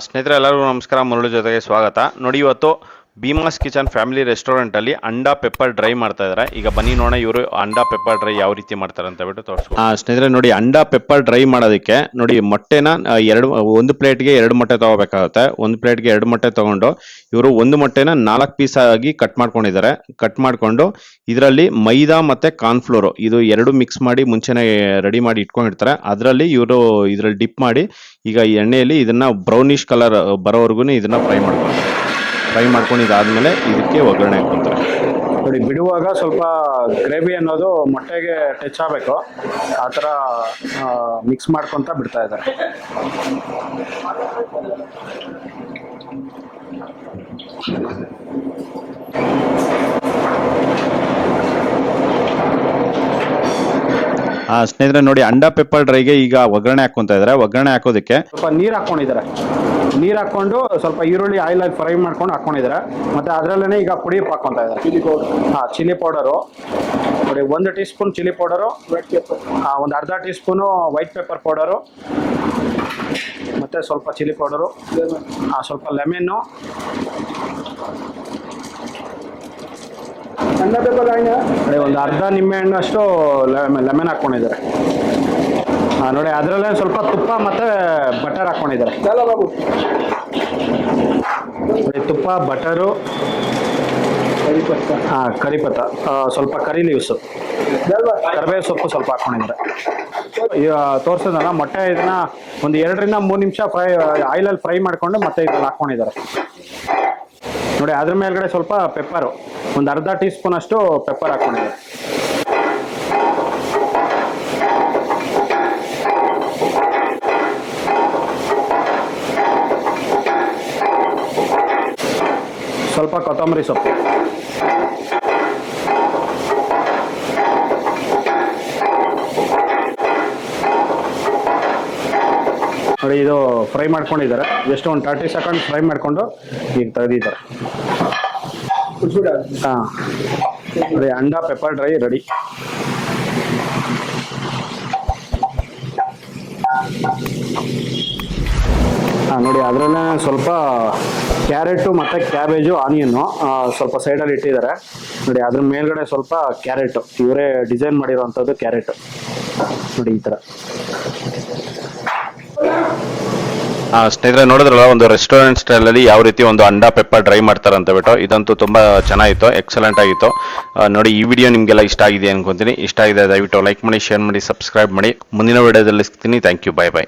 ಸ್ನೇಹಿತರೆ ಎಲ್ಲರಿಗೂ ನಮಸ್ಕಾರ. ಮುರಳಿ ಜೊತೆಗೆ ಸ್ವಾಗತ. ನೋಡಿ, ಇವತ್ತು ಭೀಮಾಸ್ ಕಿಚನ್ ಫ್ಯಾಮಿಲಿ ರೆಸ್ಟೋರೆಂಟಲ್ಲಿ ಅಂಡಾ ಪೆಪ್ಪರ್ ಡ್ರೈ ಮಾಡ್ತಾ ಇದ್ದಾರೆ. ಈಗ ಬನ್ನಿ ನೋಡೋಣ ಇವರು ಅಂಡಾ ಪೆಪ್ಪರ್ ಡ್ರೈ ಯಾವ ರೀತಿ ಮಾಡ್ತಾರೆ ಅಂತ ಬಿಟ್ಟು ತೋರಿಸ್ಬೋದು. ಸ್ನೇಹಿತರೆ ನೋಡಿ, ಅಂಡಾ ಪೆಪ್ಪರ್ ಡ್ರೈ ಮಾಡೋದಕ್ಕೆ ನೋಡಿ ಮೊಟ್ಟೆನ ಒಂದು ಪ್ಲೇಟ್ಗೆ 2 ಮೊಟ್ಟೆ ತಗೋಬೇಕಾಗುತ್ತೆ. ಒಂದು ಪ್ಲೇಟ್ಗೆ 2 ಮೊಟ್ಟೆ ತಗೊಂಡು ಇವರು ಒಂದು ಮೊಟ್ಟೆನ 4 ಪೀಸ್ ಆಗಿ ಕಟ್ ಮಾಡ್ಕೊಂಡಿದ್ದಾರೆ. ಕಟ್ ಮಾಡ್ಕೊಂಡು ಇದರಲ್ಲಿ ಮೈದಾ ಮತ್ತೆ ಕಾರ್ನ್ಫ್ಲೋರ್ ಇದು 2 ಮಿಕ್ಸ್ ಮಾಡಿ ಮುಂಚೆನೆ ರೆಡಿ ಮಾಡಿ ಇಟ್ಕೊಂಡಿರ್ತಾರೆ. ಅದರಲ್ಲಿ ಇವರು ಇದರಲ್ಲಿ ಡಿಪ್ ಮಾಡಿ ಈಗ ಎಣ್ಣೆಯಲ್ಲಿ ಇದನ್ನ ಬ್ರೌನಿಶ್ ಕಲರ್ ಬರೋವರೆಗೂ ಇದನ್ನ ಫ್ರೈ ಮಾಡ್ಕೊಂಡು ಇದಾದ್ಮೇಲೆ ಇದಕ್ಕೆ ಒಗ್ಗರಣೆ ಹಾಕ್ಕೊಂತಾರೆ. ನೋಡಿ, ಬಿಡುವಾಗ ಸ್ವಲ್ಪ ಗ್ರೇವಿ ಅನ್ನೋದು ಮೊಟ್ಟೆಗೆ ಟಚ್ ಆಗಬೇಕು, ಆ ಥರ ಮಿಕ್ಸ್ ಮಾಡ್ಕೊತ ಬಿಡ್ತಾ ಇದ್ದಾರೆ. ಸ್ನೇಹಿತರೆ ನೋಡಿ, ಅಂಡಾ ಪೆಪ್ಪರ್ ಡ್ರೈಗೆ ಈಗ ಒಗ್ಗರಣೆ ಹಾಕೊಂತ ಇದ್ದಾರೆ. ಒಗ್ಗರಣೆ ಹಾಕೋದಕ್ಕೆ ಸ್ವಲ್ಪ ನೀರು ಹಾಕೊಂಡಿದ್ದಾರೆ. ನೀರು ಹಾಕೊಂಡು ಸ್ವಲ್ಪ ಈರುಳ್ಳಿ ಆಯಿಲ್ ಫ್ರೈ ಮಾಡ್ಕೊಂಡು ಹಾಕೊಂಡಿದ್ದಾರೆ. ಮತ್ತೆ ಅದರಲ್ಲೇ ಈಗ ಪುಡಿ ಹಾಕೊಂತ ಇದ್ದಾರೆ. ಚಿಲ್ಲಿ ಪೌಡರು ನೋಡಿ, 1 ಟೀ ಸ್ಪೂನ್ ಚಿಲ್ಲಿ ಪೌಡರು, ಒಂದು ಅರ್ಧ tea spoon white pepper powder, ಮತ್ತೆ ಸ್ವಲ್ಪ ಚಿಲ್ಲಿ ಪೌಡರು, ಸ್ವಲ್ಪ ಲೆಮನ್ನು, ಒಂದು ಅರ್ಧ ನಿಂಬೆಹಣ್ಣು ಅಷ್ಟು ಲೆಮನ್ ಹಾಕೊಂಡಿದ್ದಾರೆ. ನೋಡಿ, ಅದರಲ್ಲೇ ಸ್ವಲ್ಪ ತುಪ್ಪ ಮತ್ತೆ ಬಟರ್ ಹಾಕೊಂಡಿದ್ದಾರೆ. ನೋಡಿ, ತುಪ್ಪ, ಬಟರು, ಕರಿಪತ್ತ, ಸ್ವಲ್ಪ ಕರಿ ಲೀವ್ಸು, ಕರಿಬೇವು ಸೊಪ್ಪು ಸ್ವಲ್ಪ ಹಾಕೊಂಡಿದ್ದಾರೆ. ತೋರಿಸೋದಲ್ಲ ಮೊಟ್ಟೆ ಇದನ್ನ ಒಂದು 2 ರಿಂದ 3 ನಿಮಿಷ ಆಯಿಲಲ್ಲಿ ಫ್ರೈ ಮಾಡ್ಕೊಂಡು ಮತ್ತೆ ಇದ್ರಲ್ಲಿ ಹಾಕೊಂಡಿದ್ದಾರೆ. ನೋಡಿ, ಅದ್ರ ಮೇಲ್ಗಡೆ ಸ್ವಲ್ಪ ಪೆಪ್ಪರು, ಒಂದು ಅರ್ಧ ಟೀ ಸ್ಪೂನ್ ಅಷ್ಟು ಪೆಪ್ಪರ್ ಹಾಕೊಂಡಿದ್ದಾರೆ. ಸ್ವಲ್ಪ ಕೊತ್ತಂಬರಿ ಸೊಪ್ಪು, ನೋಡಿ, ಇದು ಫ್ರೈ ಮಾಡ್ಕೊಂಡಿದ್ದಾರೆ. ಎಷ್ಟು ಒಂದು 30 ಸೆಕೆಂಡ್ ಫ್ರೈ ಮಾಡ್ಕೊಂಡು ಈಗ ತೆಗೆದಿದ್ದಾರೆ. ನೋಡಿ, ಅಂಡಾ ಪೆಪ್ಪರ್ ಡ್ರೈ ರೆಡಿ. ನೋಡಿ, ಅದರಲ್ಲೇ ಸ್ವಲ್ಪ ಕ್ಯಾರೆಟು ಮತ್ತು ಕ್ಯಾಬೇಜು, ಆನಿಯನ್ನು ಸ್ವಲ್ಪ ಸೈಡಲ್ಲಿ ಇಟ್ಟಿದ್ದಾರೆ. ನೋಡಿ, ಅದ್ರ ಮೇಲ್ಗಡೆ ಸ್ವಲ್ಪ ಕ್ಯಾರೆಟು, ಇವರೇ ಡಿಸೈನ್ ಮಾಡಿರೋವಂಥದ್ದು ಕ್ಯಾರೆಟು. ನೋಡಿ, ಈ ಥರ. ಸ್ನೇಹಿತರೆ ನೋಡಿದ್ರಲ್ಲ, ಒಂದು ರೆಸ್ಟೋರೆಂಟ್ ಸ್ಟೈಲಲ್ಲಿ ಯಾವ ರೀತಿ ಒಂದು ಅಂಡಾ ಪೆಪ್ಪರ್ ಡ್ರೈ ಮಾಡ್ತಾರೆ ಅಂತ ಬಿಟ್ಟು. ಇದಂತೂ ತುಂಬಾ ಚೆನ್ನಾಗಿತ್ತು, ಎಕ್ಸಲೆಂಟ್ ಆಗಿತ್ತು. ನೋಡಿ, ಈ ವಿಡಿಯೋ ನಿಮಗೆಲ್ಲ ಇಷ್ಟ ಆಗಿದೆ ಅನ್ಕೊಂತೀನಿ. ಇಷ್ಟ ಆಗಿದೆ ದಯವಿಟ್ಟು ಲೈಕ್ ಮಾಡಿ, ಶೇರ್ ಮಾಡಿ, ಸಬ್ಸ್ಕ್ರೈಬ್ ಮಾಡಿ. ಮುಂದಿನ ವಿಡಿಯೋದಲ್ಲಿ ಸಿಗ್ತೀನಿ. Thank you, bye by.